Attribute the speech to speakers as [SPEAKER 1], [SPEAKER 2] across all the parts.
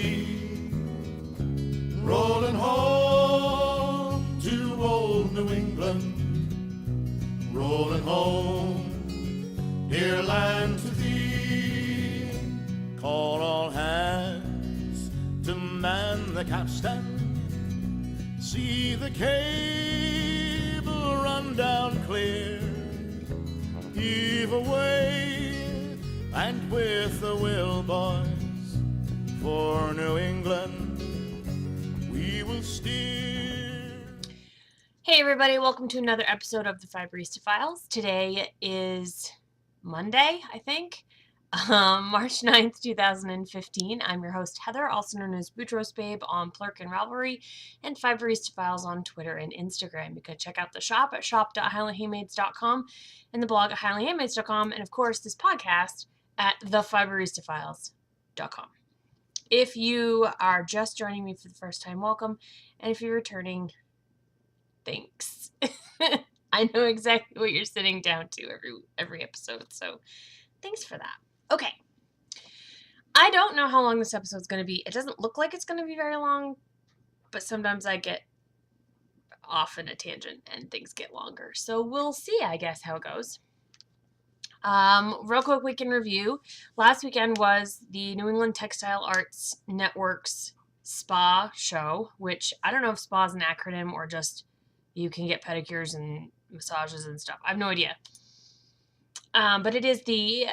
[SPEAKER 1] me, rolling home to old New England, rolling home, dear land to thee. Call all hands to man the capstan, see the cable run down clear, heave away, and with a will, boys, for New England we will steer.
[SPEAKER 2] Hey everybody, welcome to another episode of the Fiberista Files. Today is Monday, I think, March 9th, 2015. I'm your host, Heather, also known as Boudreaux's Babe on Plurk and Ravelry, and Fiberista Files on Twitter and Instagram. You can check out the shop at shop.highlandhandmades.com and the blog at highlandhandmades.com, and of course this podcast at thefiberistafiles.com. If you are just joining me for the first time, welcome, and if you're returning, thanks. I know exactly what you're sitting down to every episode, so thanks for that. Okay. I don't know how long this episode's going to be. It doesn't look like it's going to be very long, but sometimes I get off in a tangent and things get longer. So we'll see, I guess, how it goes. Real quick weekend review. Last weekend was the New England Textile Arts Network's spa show, which I don't know if spa is an acronym or just you can get pedicures and massages and stuff. I have no idea. But it is the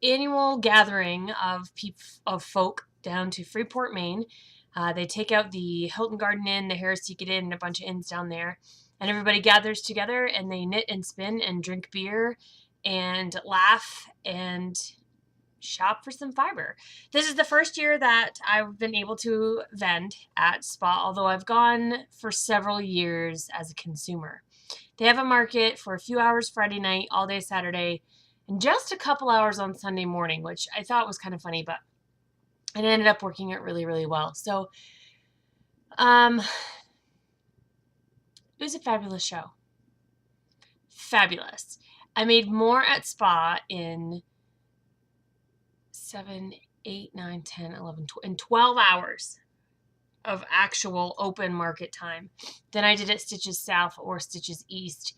[SPEAKER 2] annual gathering of folk down to Freeport, Maine. They take out the Hilton Garden Inn, the Harris Teacut Inn, and a bunch of inns down there. And everybody gathers together and they knit and spin and drink beer and laugh and shop for some fiber. This is the first year that I've been able to vend at spa, although I've gone for several years as a consumer. They have a market for a few hours Friday night, all day Saturday, and just a couple hours on Sunday morning, which I thought was kind of funny, but it ended up working out really, really well. So, it was a fabulous show. Fabulous. I made more at spa in 7, 8, 9, 10, 11, 12 hours of actual open market time than I did at Stitches South or Stitches East.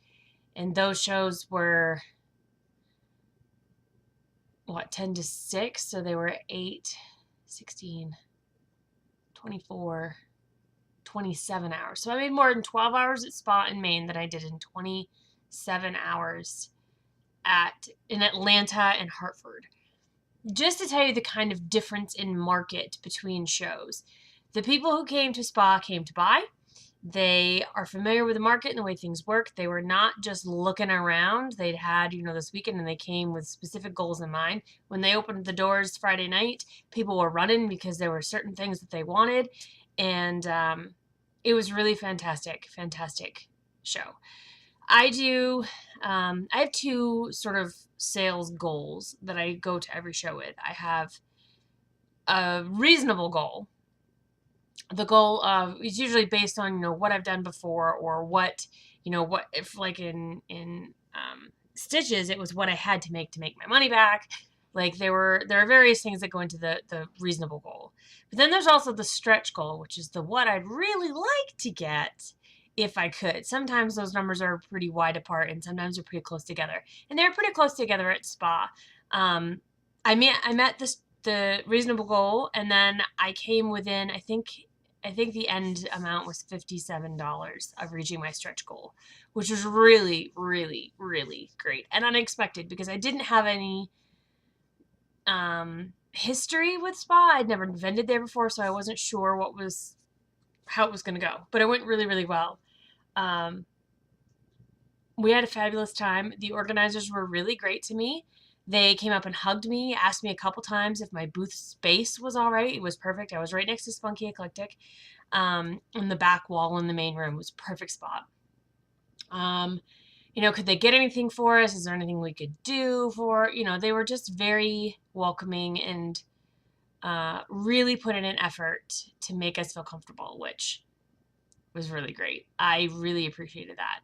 [SPEAKER 2] And those shows were, 10 to 6? So they were 8, 16, 24, 27 hours. So I made more than 12 hours at spa in Maine than I did in 27 hours in Atlanta and Hartford. Just to tell you the kind of difference in market between shows. The people who came to spa came to buy. They are familiar with the market and the way things work. They were not just looking around. They'd had, this weekend, and they came with specific goals in mind. When they opened the doors Friday night, people were running because there were certain things that they wanted. And it was really fantastic show. I have two sort of sales goals that I go to every show with. I have a reasonable goal. The goal of is usually based on, what I've done before or what if like in Stitches, it was what I had to make my money back. Like there are various things that go into the reasonable goal. But then there's also the stretch goal, which is the what I'd really like to get if I could. Sometimes those numbers are pretty wide apart and sometimes they're pretty close together. And they're pretty close together at spa. I met the reasonable goal, and then I came within, I think the end amount was $57 of reaching my stretch goal, which was really, really, really great and unexpected because I didn't have any history with spa. I'd never vended there before, so I wasn't sure how it was going to go, but it went really, really well. We had a fabulous time. The organizers were really great to me. They came up and hugged me, asked me a couple times if my booth space was all right. It was perfect. I was right next to Spunky Eclectic. On the back wall in the main room was a perfect spot. Could they get anything for us? Is there anything we could do for, they were just very welcoming and really put in an effort to make us feel comfortable, which was really great. I really appreciated that.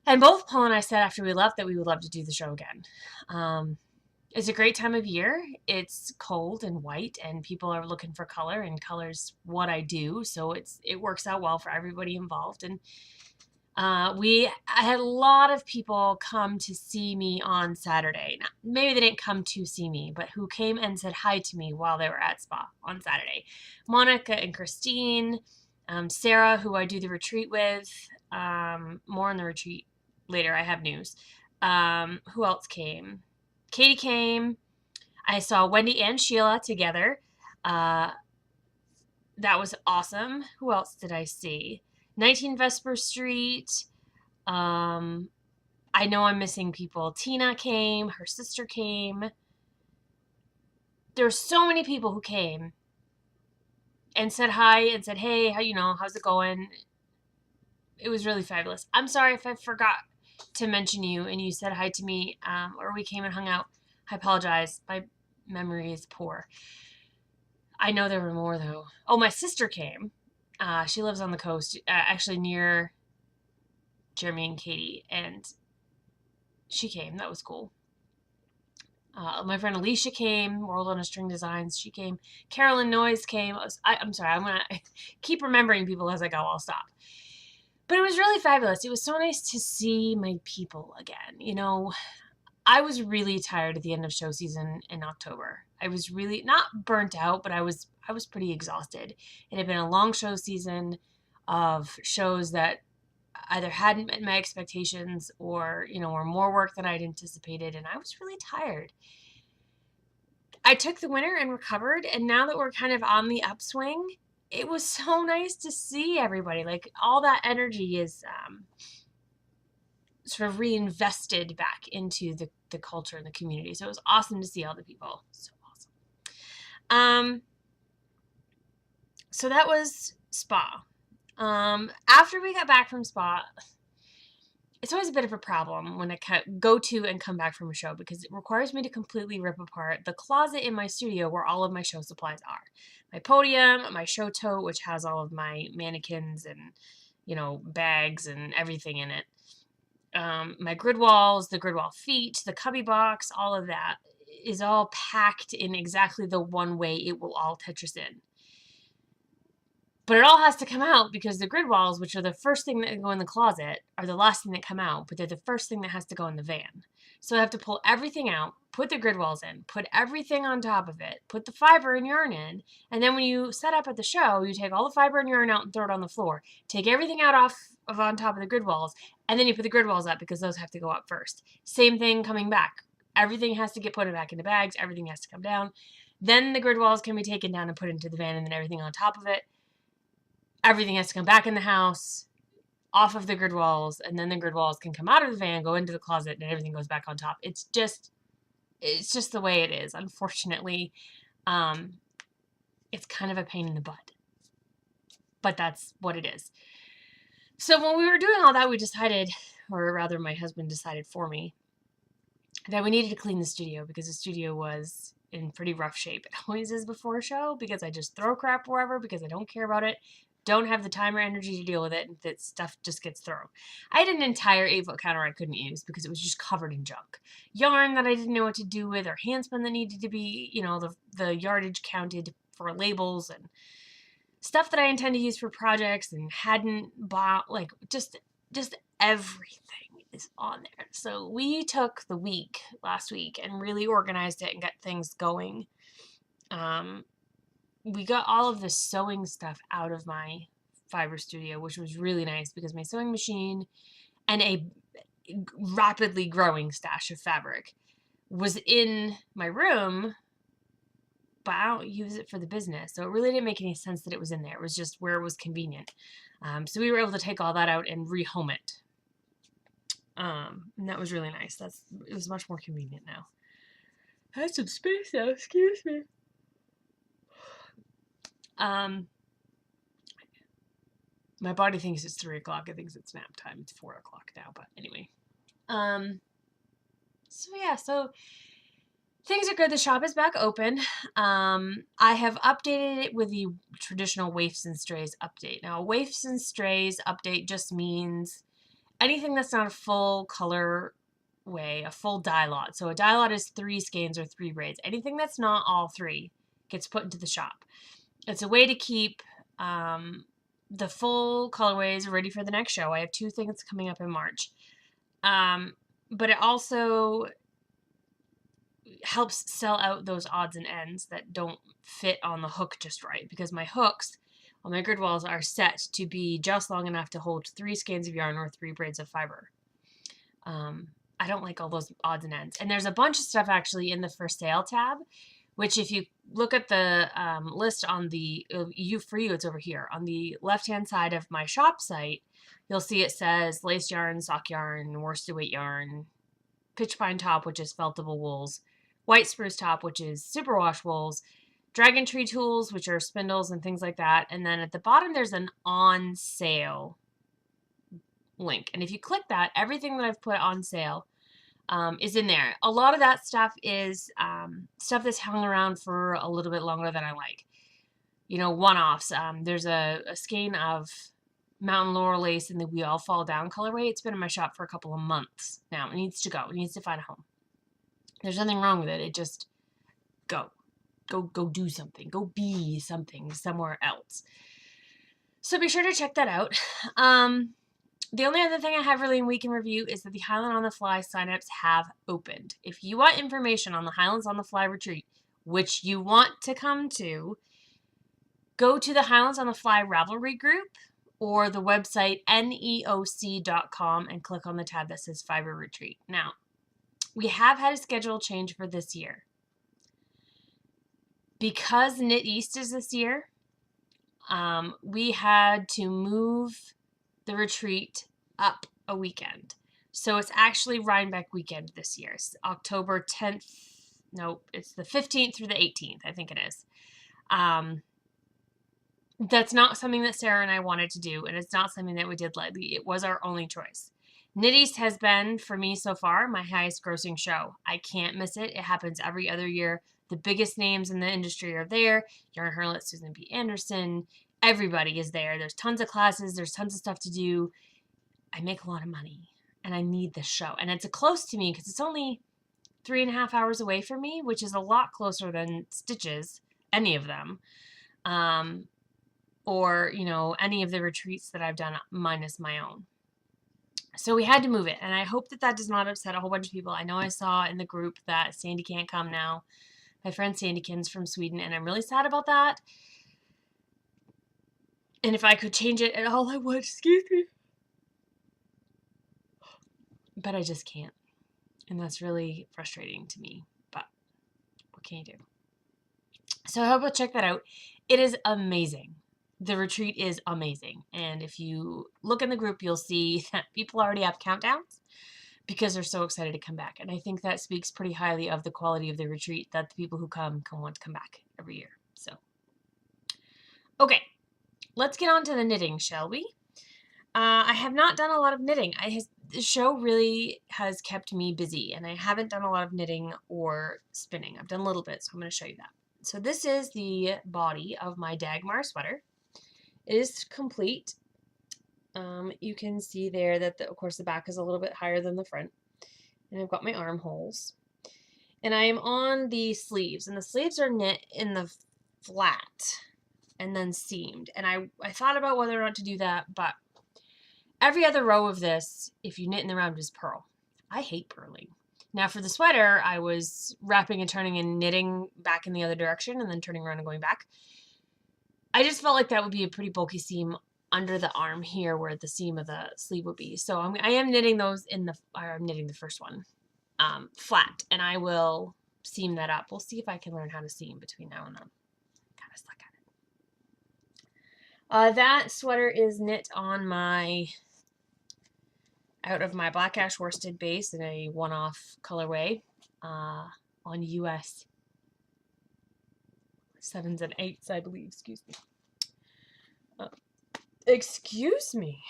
[SPEAKER 2] And both Paul and I said after we left that we would love to do the show again. It's a great time of year. It's cold and white, and people are looking for color, and color's what I do, so it works out well for everybody involved. And I had a lot of people come to see me on Saturday. Now, maybe they didn't come to see me, but who came and said hi to me while they were at spa on Saturday. Monica and Christine, Sarah, who I do the retreat with. More on the retreat later. I have news. Who else came? Katie came. I saw Wendy and Sheila together. Uh, that was awesome. Who else did I see? 19 Vesper Street. Um, I know I'm missing people. Tina came, her sister came. There's so many people who came and said hi and said, hey, how's it going? It was really fabulous. I'm sorry if I forgot to mention you and you said hi to me, or we came and hung out. I apologize. My memory is poor. I know there were more though. Oh, my sister came. She lives on the coast, actually near Jeremy and Katie, and she came. That was cool. My friend Alicia came. World on a String Designs. She came. Carolyn Noyes came. I'm sorry. I'm gonna keep remembering people as I go. I'll stop. But it was really fabulous. It was so nice to see my people again. I was really tired at the end of show season in October. I was really not burnt out, but I was pretty exhausted. It had been a long show season of shows that either hadn't met my expectations or, were more work than I'd anticipated, and I was really tired. I took the winter and recovered, and now that we're kind of on the upswing, it was so nice to see everybody. Like, all that energy is sort of reinvested back into the culture and the community. So it was awesome to see all the people. So awesome. So that was spa. After we got back from spa, it's always a bit of a problem when I go to and come back from a show because it requires me to completely rip apart the closet in my studio where all of my show supplies are. My podium, my show tote, which has all of my mannequins and, bags and everything in it. My grid walls, the grid wall feet, the cubby box, all of that is all packed in exactly the one way it will all Tetris in. But it all has to come out because the grid walls, which are the first thing that go in the closet, are the last thing that come out, but they're the first thing that has to go in the van. So I have to pull everything out, put the grid walls in, put everything on top of it, put the fiber and yarn in, and then when you set up at the show, you take all the fiber and yarn out and throw it on the floor. Take everything out on top of the grid walls, and then you put the grid walls up because those have to go up first. Same thing coming back. Everything has to get put back into bags, everything has to come down. Then the grid walls can be taken down and put into the van, and then everything on top of it. Everything has to come back in the house, off of the grid walls, and then the grid walls can come out of the van, go into the closet, and everything goes back on top. It's just the way it is. Unfortunately, it's kind of a pain in the butt, but that's what it is. So when we were doing all that, we decided, or rather my husband decided for me, that we needed to clean the studio because the studio was in pretty rough shape. It always is before a show because I just throw crap wherever because I don't care about it. Don't have the time or energy to deal with it, and that stuff just gets thrown. I had an entire 8-foot counter I couldn't use because it was just covered in junk. Yarn that I didn't know what to do with, or handspun that needed to be, the yardage counted for labels, and stuff that I intend to use for projects and hadn't bought, like just everything is on there. So we took the week last week and really organized it and got things going. We got all of the sewing stuff out of my fiber studio, which was really nice because my sewing machine and a rapidly growing stash of fabric was in my room, but I don't use it for the business. So it really didn't make any sense that it was in there. It was just where it was convenient. So we were able to take all that out and rehome it. And that was really nice. It was much more convenient now. I had some space now, excuse me. My body thinks it's 3 o'clock. It thinks it's nap time. It's 4 o'clock now, but anyway. So things are good. The shop is back open. I have updated it with the traditional Waifs and Strays update. Now, a Waifs and Strays update just means anything that's not a full color way, a full dye lot. So a dye lot is 3 skeins or 3 braids. Anything that's not all 3 gets put into the shop. It's a way to keep the full colorways ready for the next show. I have 2 things coming up in March. But it also helps sell out those odds and ends that don't fit on the hook just right, because my hooks on my grid walls are set to be just long enough to hold 3 skeins of yarn or 3 braids of fiber. I don't like all those odds and ends. And there's a bunch of stuff actually in the for sale tab, which if you look at the list on the, for you, it's over here. On the left-hand side of my shop site, you'll see it says lace yarn, sock yarn, worsted weight yarn, pitch pine top, which is feltable wools, white spruce top, which is superwash wools, dragon tree tools, which are spindles and things like that. And then at the bottom, there's an on sale link. And if you click that, everything that I've put on sale is in there. A lot of that stuff is stuff that's hung around for a little bit longer than I like. You know, one-offs. There's a skein of Mountain Laurel lace in the We All Fall Down colorway. It's been in my shop for a couple of months now. It needs to go. It needs to find a home. There's nothing wrong with it. It just go do something. Go be something somewhere else. So be sure to check that out. The only other thing I have really in week in review is that the Highland on the Fly signups have opened. If you want information on the Highlands on the Fly retreat, which you want to come to, go to the Highlands on the Fly Ravelry group or the website neoc.com and click on the tab that says Fiber Retreat. Now, we have had a schedule change for this year. Because Knit East is this year, we had to move the retreat up a weekend. So it's actually Rhinebeck weekend this year. It's October 10th. Nope, it's the 15th through the 18th, I think it is. That's not something that Sarah and I wanted to do, and it's not something that we did lightly. It was our only choice. Knit East has been, for me so far, my highest grossing show. I can't miss it. It happens every other year. The biggest names in the industry are there. Yarn Hurlet, Susan B. Anderson, everybody is there. There's tons of classes. There's tons of stuff to do. I make a lot of money, and I need this show. And it's close to me because it's only 3.5 hours away from me, which is a lot closer than Stitches, any of them. Or, you know, any of the retreats that I've done minus my own. So we had to move it, and I hope that that does not upset a whole bunch of people. I know I saw in the group that Sandy can't come now. My friend Sandykin's from Sweden, and I'm really sad about that. And if I could change it at all, I would. Excuse me. But I just can't. And that's really frustrating to me. But what can you do? So I hope you'll check that out. It is amazing. The retreat is amazing. And if you look in the group, you'll see that people already have countdowns because they're so excited to come back. And I think that speaks pretty highly of the quality of the retreat, that the people who come want to come back every year. So, okay, let's get on to the knitting, shall we? I have not done a lot of knitting. The show really has kept me busy, and I haven't done a lot of knitting or spinning. I've done a little bit, so I'm going to show you that. So this is the body of my Dagmar sweater. It is complete. You can see there that, of course, the back is a little bit higher than the front. And I've got my armholes. And I am on the sleeves. And the sleeves are knit in the flat and then seamed. And I thought about whether or not to do that, but every other row of this, if you knit in the round, is purl. I hate purling. Now for the sweater, I was wrapping and turning and knitting back in the other direction and then turning around and going back. I just felt like that would be a pretty bulky seam under the arm here where the seam of the sleeve would be. So I am knitting those I'm knitting the first one flat, and I will seam that up. We'll see if I can learn how to seam between now and then. Kind of suck at it. That sweater is knit on out of my black ash worsted base in a one-off colorway on US 7s and 8s, I believe. Excuse me. Excuse me.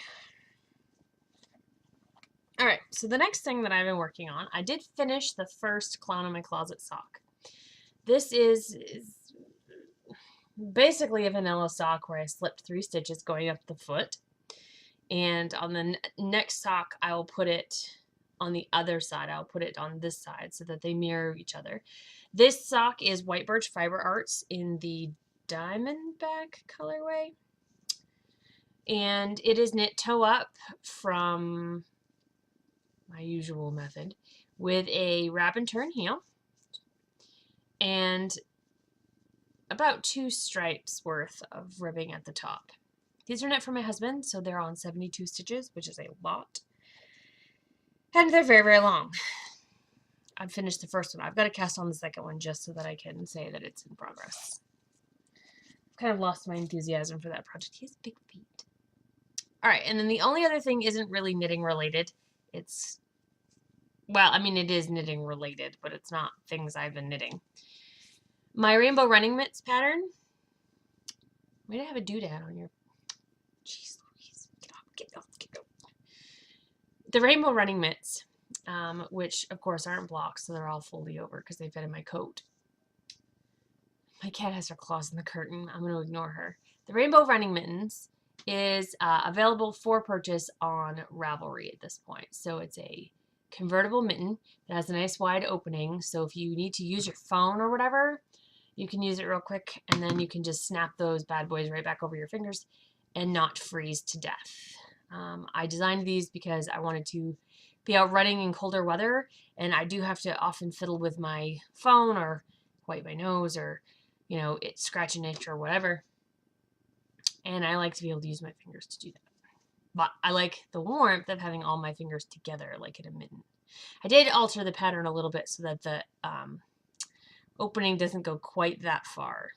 [SPEAKER 2] All right, so the next thing that I've been working on, I did finish the first Clown in My Closet sock. This is basically a vanilla sock where I slipped 3 stitches going up the foot. And on the next sock, I will put it on the other side. I'll put it on this side so that they mirror each other. This sock is White Birch Fiber Arts in the Diamondback colorway. And it is knit toe up from my usual method with a wrap and turn heel and about 2 stripes worth of ribbing at the top. These are knit for my husband, so they're on 72 stitches, which is a lot. And they're very, very long. I've finished the first one. I've got to cast on the second one just so that I can say that it's in progress. I've kind of lost my enthusiasm for that project. He has big feet. All right, and then the only other thing isn't really knitting related. It's, well, I mean, it is knitting related, but it's not things I've been knitting. My rainbow running mitts pattern. Why do I have a doodad on your... Jeez Louise. Get off. The rainbow running mitts, which, of course, aren't blocks, so they're all fully over because they fit in my coat. My cat has her claws in the curtain. I'm going to ignore her. The rainbow running mittens is available for purchase on Ravelry at this point. So it's a convertible mitten that has a nice wide opening. So if you need to use your phone or whatever, you can use it real quick, and then you can just snap those bad boys right back over your fingers and not freeze to death. I designed these because I wanted to be out running in colder weather, and I do have to often fiddle with my phone or wipe my nose or, you know, scratch an itch or whatever. And I like to be able to use my fingers to do that. But I like the warmth of having all my fingers together like in a mitten. I did alter the pattern a little bit so that the opening doesn't go quite that far.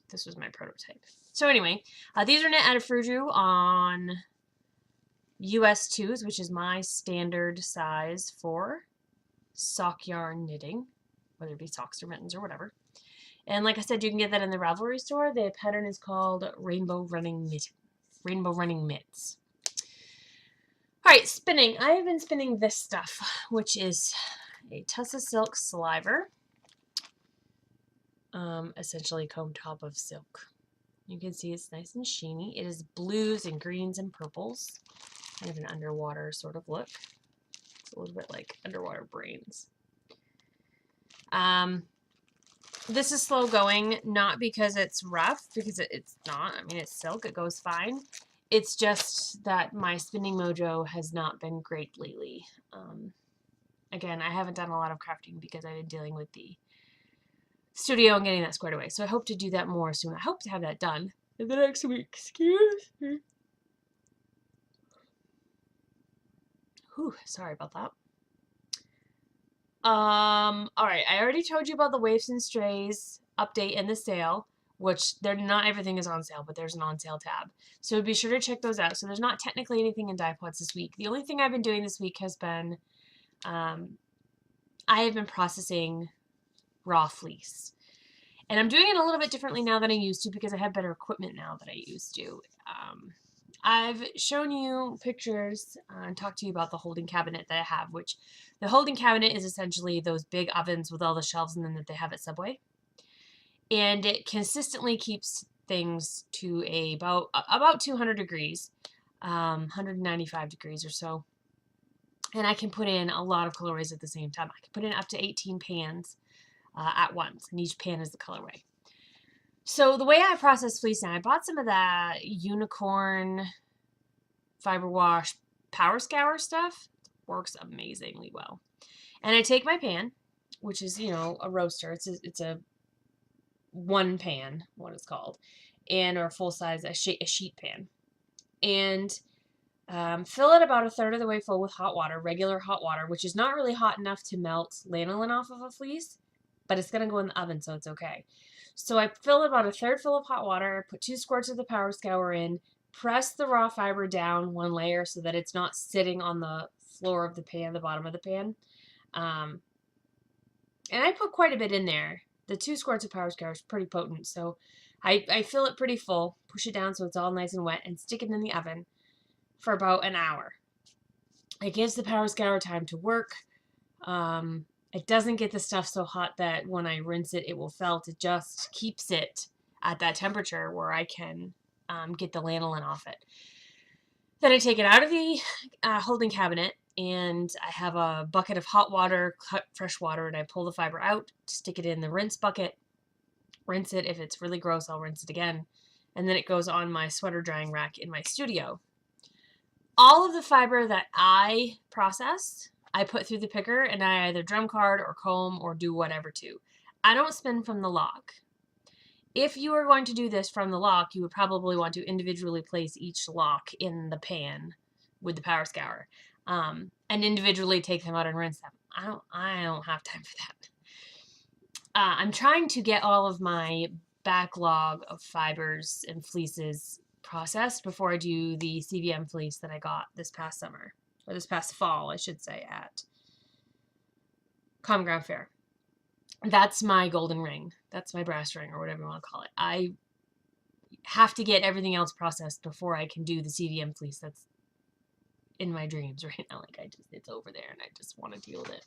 [SPEAKER 2] This was my prototype. So anyway, these are knit out of Frujou on US 2s, which is my standard size for sock yarn knitting, whether it be socks or mittens or whatever. And like I said, you can get that in the Ravelry store. The pattern is called Rainbow Running Mitts. All right, spinning. I have been spinning this stuff, which is a Tussa Silk Sliver, essentially comb top of silk. You can see it's nice and sheeny. It is blues and greens and purples, kind of an underwater sort of look. It's a little bit like underwater brains. This is slow going, not because it's rough, because it's not. I mean, it's silk. It goes fine. It's just that my spinning mojo has not been great lately. Again, I haven't done a lot of crafting because I've been dealing with the studio and getting that squared away. So I hope to do that more soon. I hope to have that done in the next week. Excuse me. Whew, sorry about that. All right, I already told you about the Waifs and Strays update and the sale, which not everything is on sale, but there's an on sale tab. So be sure to check those out. So there's not technically anything in dye pots this week. The only thing I've been doing this week has been, I have been processing raw fleece. And I'm doing it a little bit differently now than I used to because I have better equipment now than I used to. I've shown you pictures and talked to you about the holding cabinet that I have, which the holding cabinet is essentially those big ovens with all the shelves in them that they have at Subway. And it consistently keeps things to about 200 degrees, 195 degrees or so. And I can put in a lot of colorways at the same time. I can put in up to 18 pans at once, and each pan is the colorway. So the way I process fleece now, I bought some of that unicorn fiber wash power scour stuff. Works amazingly well. And I take my pan, which is, you know, a roaster. It's a one pan, what it's called, and or full size a sheet pan, and fill it about a third of the way full with hot water, regular hot water, which is not really hot enough to melt lanolin off of a fleece, but it's gonna go in the oven, so it's okay. So I fill it about a third full of hot water, put 2 squirts of the power scour in, press the raw fiber down one layer so that it's not sitting on the floor of the pan, the bottom of the pan. And I put quite a bit in there. The 2 squirts of power scour is pretty potent, so I fill it pretty full, push it down so it's all nice and wet, and stick it in the oven for about an hour. It gives the power scour time to work. It doesn't get the stuff so hot that when I rinse it, it will felt. It just keeps it at that temperature where I can get the lanolin off it. Then I take it out of the holding cabinet and I have a bucket of hot water, fresh water, and I pull the fiber out, stick it in the rinse bucket, rinse it. If it's really gross, I'll rinse it again. And then it goes on my sweater drying rack in my studio. All of the fiber that I process, I put through the picker, and I either drum card or comb or do whatever to. I don't spin from the lock. If you are going to do this from the lock, you would probably want to individually place each lock in the pan with the power scour, and individually take them out and rinse them. I don't have time for that. I'm trying to get all of my backlog of fibers and fleeces processed before I do the CVM fleece that I got this past summer, or this past fall, I should say, at Common Ground Fair. That's my golden ring. That's my brass ring, or whatever you want to call it. I have to get everything else processed before I can do the CVM fleece that's in my dreams right now. Like, it's over there and I just want to deal with it.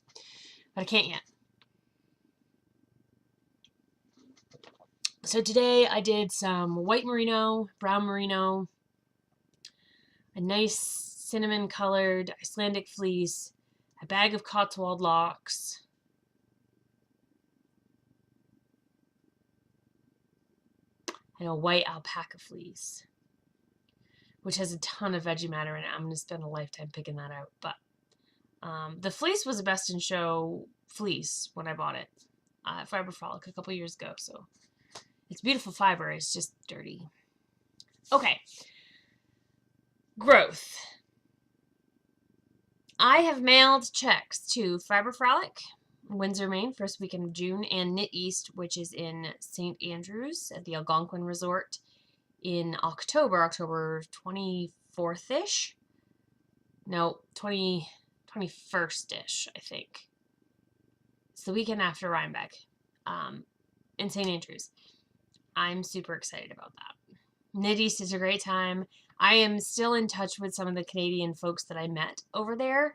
[SPEAKER 2] But I can't yet. So today I did some white merino, brown merino, a nice cinnamon colored Icelandic fleece, a bag of Cotswold locks, and a white alpaca fleece, which has a ton of veggie matter in it. I'm going to spend a lifetime picking that out. But the fleece was a Best in Show fleece when I bought it at Fiber Frolic a couple years ago. So it's beautiful fiber. It's just dirty. Okay. Growth. I have mailed checks to Fiber Frolic, Windsor, Maine, first weekend of June, and Knit East, which is in St. Andrews at the Algonquin Resort in October 24th-ish. No, 21st-ish, I think. It's the weekend after Rhinebeck, in St. Andrews. I'm super excited about that. Knit East is a great time. I am still in touch with some of the Canadian folks that I met over there,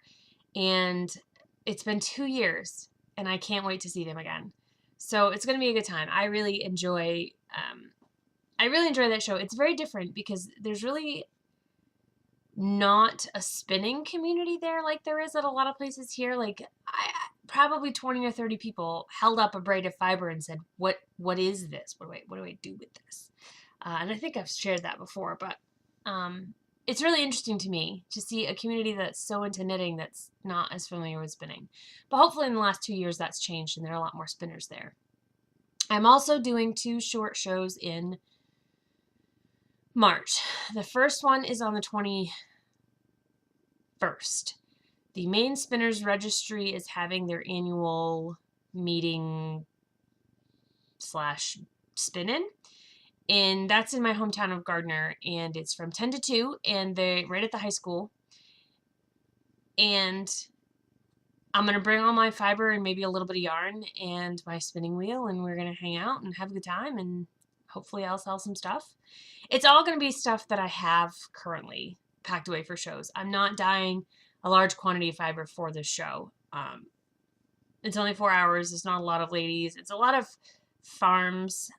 [SPEAKER 2] and it's been 2 years, and I can't wait to see them again. So it's going to be a good time. I really enjoy that show. It's very different because there's really not a spinning community there like there is at a lot of places here. Like, probably 20 or 30 people held up a braid of fiber and said, what is this? What do I do with this? And I think I've shared that before, but it's really interesting to me to see a community that's so into knitting that's not as familiar with spinning. But hopefully in the last 2 years that's changed and there are a lot more spinners there. I'm also doing 2 short shows in March. The first one is on the 21st. The Maine Spinners Registry is having their annual meeting / spin-in. And that's in my hometown of Gardner, and it's from 10 to 2, and they're right at the high school. And I'm going to bring all my fiber and maybe a little bit of yarn and my spinning wheel, and we're going to hang out and have a good time, and hopefully I'll sell some stuff. It's all going to be stuff that I have currently packed away for shows. I'm not dyeing a large quantity of fiber for this show. It's only 4 hours. It's not a lot of ladies. It's a lot of farms,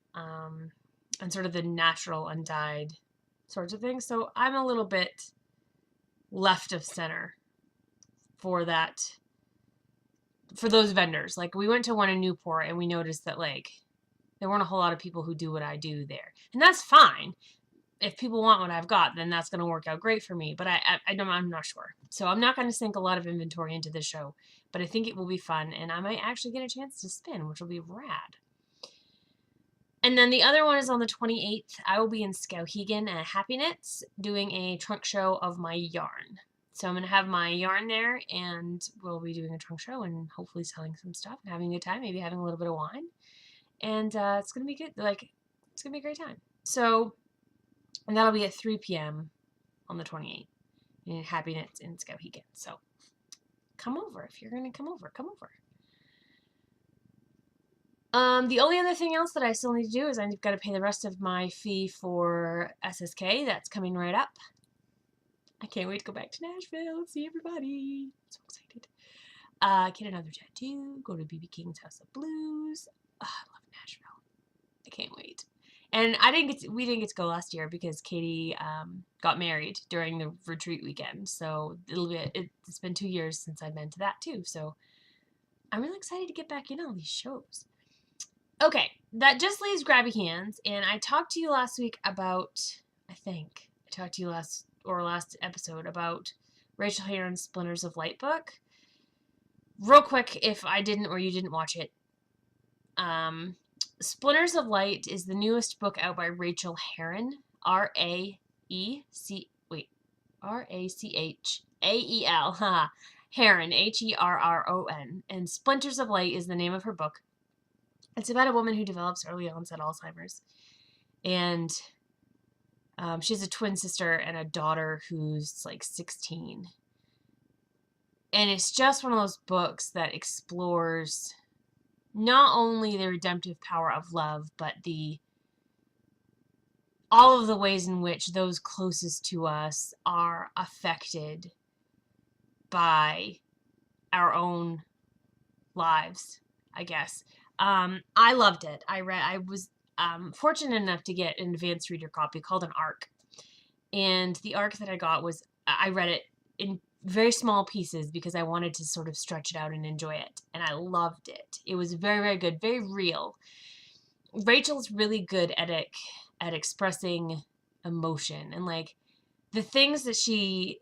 [SPEAKER 2] and sort of the natural undyed sorts of things. So I'm a little bit left of center for those vendors. Like, we went to one in Newport and we noticed that, like, there weren't a whole lot of people who do what I do there. And that's fine. If people want what I've got, then that's going to work out great for me. But I'm not sure. So I'm not going to sink a lot of inventory into this show. But I think it will be fun. And I might actually get a chance to spin, which will be rad. And then the other one is on the 28th. I will be in Skowhegan at Happy Knits doing a trunk show of my yarn. So I'm going to have my yarn there, and we'll be doing a trunk show and hopefully selling some stuff and having a good time, maybe having a little bit of wine. And it's going to be good. Like, it's going to be a great time. So, and that'll be at 3 p.m. on the 28th in Happy Knits in Skowhegan. So come over. If you're going to come over, come over. The only other thing else that I still need to do is I've got to pay the rest of my fee for SSK. That's coming right up. I can't wait to go back to Nashville and see everybody. I'm so excited. Get another tattoo. Go to BB King's House of Blues. I love Nashville. I can't wait. And we didn't get to go last year because Katie got married during the retreat weekend. So it's been 2 years since I've been to that too. So I'm really excited to get back in all these shows. Okay, that just leaves Grabby Hands. And I talked to you last week about, last episode about Rachel Heron's Splinters of Light book. Real quick, if I didn't or you didn't watch it, Splinters of Light is the newest book out by Rachel Heron, R-A-C-H-A-E-L, Heron, Herron, and Splinters of Light is the name of her book. It's about a woman who develops early onset Alzheimer's, and she has a twin sister and a daughter who's like 16. And it's just one of those books that explores not only the redemptive power of love, but all of the ways in which those closest to us are affected by our own lives, I guess. I loved it. I was fortunate enough to get an advanced reader copy called an ARC. And the ARC that I got I read it in very small pieces because I wanted to sort of stretch it out and enjoy it. And I loved it. It was very, very good, very real. Rachel's really good at expressing emotion, and like the things that she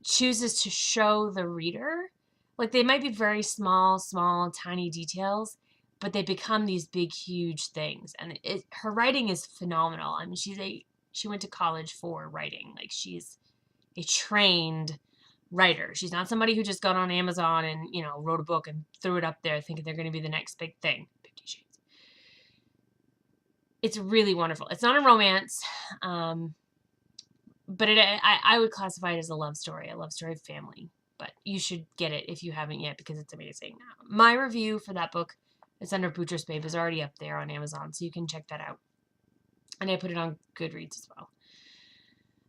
[SPEAKER 2] chooses to show the reader, like they might be very small, tiny details, but they become these big, huge things. And her writing is phenomenal. I mean, she went to college for writing. Like she's a trained writer. She's not somebody who just got on Amazon and, wrote a book and threw it up there thinking they're going to be the next big thing. 50 Shades. It's really wonderful. It's not a romance, but I would classify it as a love story of family. But you should get it if you haven't yet because it's amazing. My review for that book, it's under Butcher's Babe, is already up there on Amazon, so you can check that out. And I put it on Goodreads as well.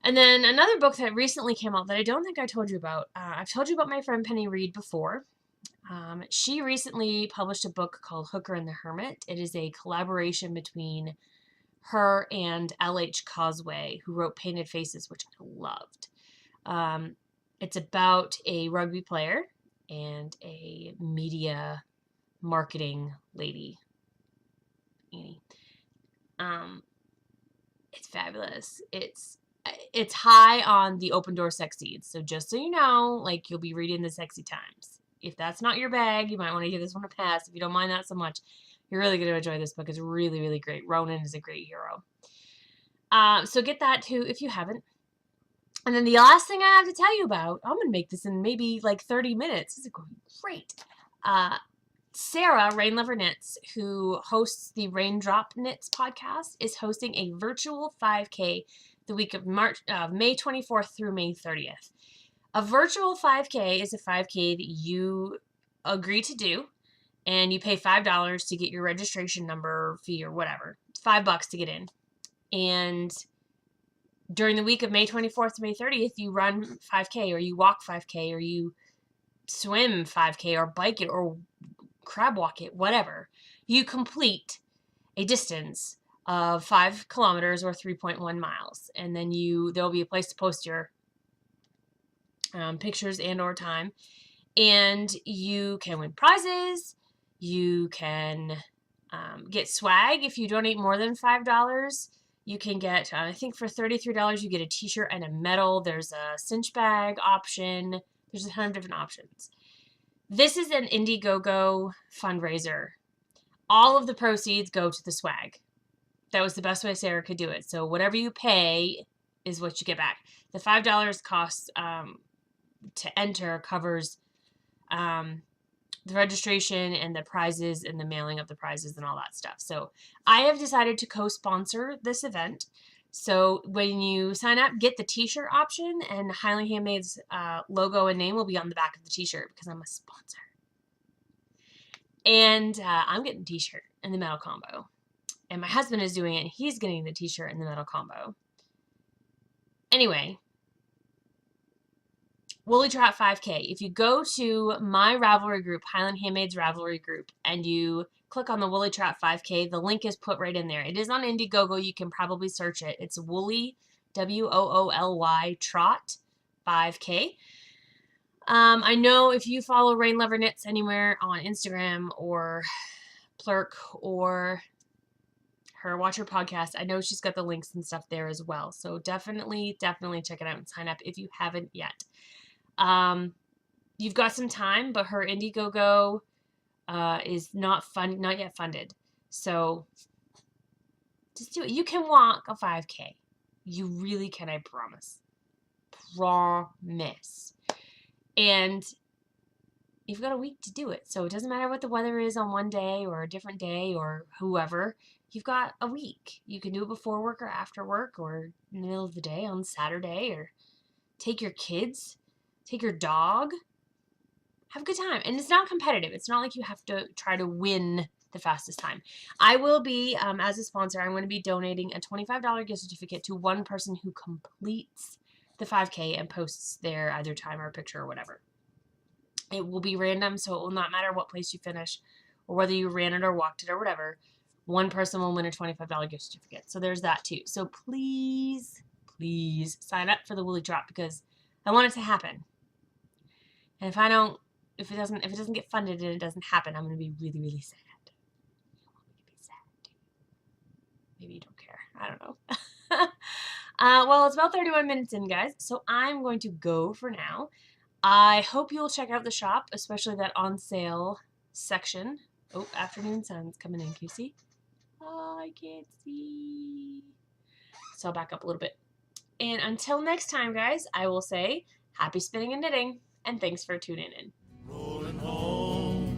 [SPEAKER 2] And then another book that recently came out that I don't think I told you about. I've told you about my friend Penny Reed before. She recently published a book called Hooker and the Hermit. It is a collaboration between her and L.H. Causeway, who wrote Painted Faces, which I loved. It's about a rugby player and a media marketing lady, Annie. It's fabulous. It's high on the open door sex scenes. So just so you know, like you'll be reading the sexy times. If that's not your bag, you might want to give this one a pass. If you don't mind that so much, you're really going to enjoy this book. It's really, really great. Ronan is a great hero. So get that too if you haven't. And then the last thing I have to tell you about, I'm going to make this in maybe like 30 minutes. This is great. Sarah, Rain Lover Knits, who hosts the Raindrop Knits podcast, is hosting a virtual 5K the week of May 24th through May 30th. A virtual 5K is a 5K that you agree to do, and you pay $5 to get your registration number fee or whatever. It's $5 to get in. And during the week of May 24th to May 30th, you run 5K or you walk 5K or you swim 5K or bike it or crab walk it, whatever. You complete a distance of 5 kilometers or 3.1 miles. And then there'll be a place to post your pictures and or time. And you can win prizes. You can get swag if you donate more than $5. You can get, I think for $33, you get a t-shirt and a medal. There's a cinch bag option. There's a ton of different options. This is an Indiegogo fundraiser. All of the proceeds go to the swag. That was the best way Sarah could do it. So whatever you pay is what you get back. The $5 costs to enter covers the registration and the prizes and the mailing of the prizes and all that stuff. So I have decided to co-sponsor this event. So when you sign up, get the t-shirt option, and Highland Handmades logo and name will be on the back of the t-shirt because I'm a sponsor. And I'm getting the t-shirt and the metal combo. And my husband is doing it, and he's getting the t-shirt and the metal combo. Anyway, Woolly Trot 5K. If you go to my Ravelry group, Highland Handmades Ravelry group, and you click on the Woolly Trot 5K. The link is put right in there. It is on Indiegogo. You can probably search it. It's Woolly, W-O-O-L-Y, Trot 5K. I know if you follow Rain Lover Knits anywhere on Instagram or Plurk or her Watch Her podcast, I know she's got the links and stuff there as well. So definitely check it out and sign up if you haven't yet. You've got some time, but her Indiegogo is not yet funded. So just do it. You can walk a 5K. You really can, I promise. Promise. And you've got a week to do it. So it doesn't matter what the weather is on one day or a different day or whoever. You've got a week. You can do it before work or after work or in the middle of the day on Saturday, or take your kids, take your dog. Have a good time. And it's not competitive. It's not like you have to try to win the fastest time. I will be, as a sponsor, I'm going to be donating a $25 gift certificate to one person who completes the 5K and posts their either time or picture or whatever. It will be random, so it will not matter what place you finish or whether you ran it or walked it or whatever. One person will win a $25 gift certificate. So there's that too. So please sign up for the Woolly Trot, because I want it to happen. And if it doesn't get funded and it doesn't happen, I'm going to be really, really sad. You want me to be sad too? Maybe you don't care. I don't know. Well, it's about 31 minutes in, guys, so I'm going to go for now. I hope you'll check out the shop, especially that on sale section. Oh, afternoon sun's coming in. Can you see? Oh, I can't see. So I'll back up a little bit. And until next time, guys, I will say happy spinning and knitting, and thanks for tuning in.
[SPEAKER 1] Rolling home,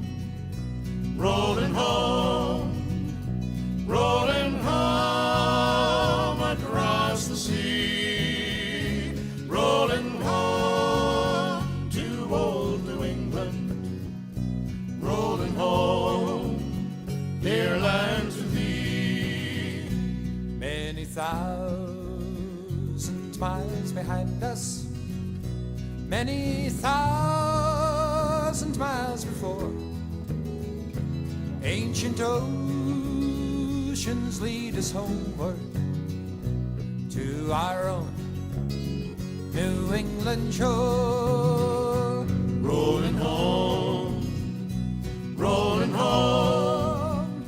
[SPEAKER 1] rolling home, rolling home across the sea, rolling home to old New England, rolling home, dear land to thee.
[SPEAKER 3] Many thousand miles behind us, many thousand miles before, ancient oceans lead us homeward to our own New England shore.
[SPEAKER 1] Rolling home, rolling home,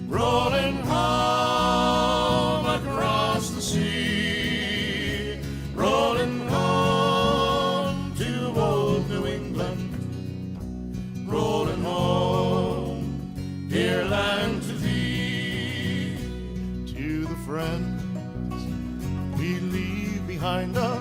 [SPEAKER 1] rolling home across the sea, rolling home to old New England, rolling home, dear land to thee. To the friends we leave behind us,